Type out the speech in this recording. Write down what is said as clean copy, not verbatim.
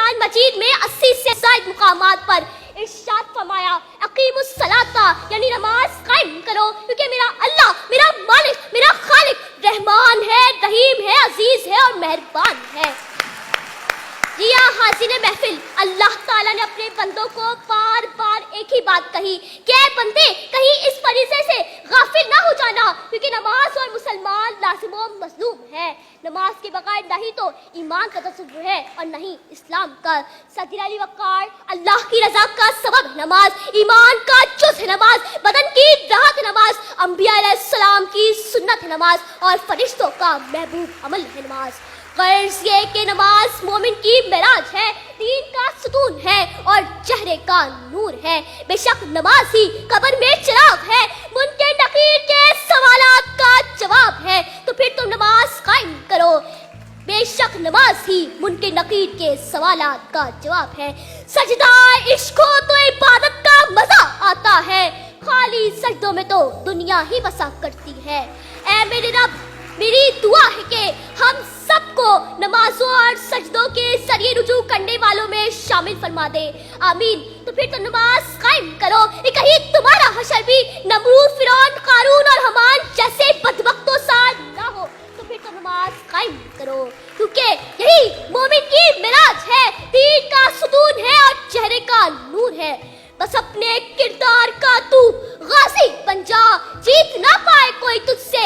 قرآن مجید میں 80 سے زائد مقامات پر ارشاد فرمایا اقیم الصلاۃ یعنی نماز قائم کرو، کیونکہ میرا اللہ، میرا مالک، میرا خالق رحمان ہے، رحیم ہے، عزیز ہے اور مہربان ہے۔ جی ہاں حاضرین محفل، اللہ تعالیٰ نے اپنے بندوں کو بار بار ایک ہی بات کہی کہ اے بندے کہیں اس فریضے سے غافل نہ ہو جانا، کیونکہ نماز اور مسلمان لازم و مظلوم ہے۔ نماز کے بغیر نہ ہی تو ایمان کا تصور ہے اور نہ ہی اسلام کا۔ صدر علی وقار، اللہ کی رضا کا سبب ہے نماز، ایمان کا جز ہے نماز، بدن کی راحت ہے نماز، انبیاء علیہ السلام کی سنت ہے نماز اور فرشتوں کا محبوب عمل ہے نماز۔ غرض یہ کہ نماز مومن کی معراج ہے، دین کا ستون ہے اور چہرے کا نور ہے۔ بے شک نماز ہی قبر میں چراغ ہے، منکر نکیر کے سوالات کا جواب ہے، تو پھر تم نماز قائم کرو۔ بے شک نماز ہی منکر نکیر کے سوالات کا جواب ہے۔ سجدہ عشق ہو تو عبادت کا مزہ آتا ہے، خالی سجدوں میں تو دنیا ہی بسا کرتی ہے۔ اے میرے رب، میری دعا ہے کہ ہم سب کو نمازوں اور سجدوں کے ذریعے رجوع کرنے والوں میں شامل فرما دے، آمین۔ تو پھر تو نماز قائم کرو، کہیں تمہارا حشر بھی نمرود، فرعون، قارون اور حمان جیسے بدبختوں سا نہ ہو۔ تو پھر تو نماز قائم کرو، کیونکہ یہی مومن کی معراج ہے، دین کا ستون ہے اور چہرے کا نور ہے۔ بس اپنے کردار کا تو غازی بن جا، جیت نہ پائے کوئی تجھ سے،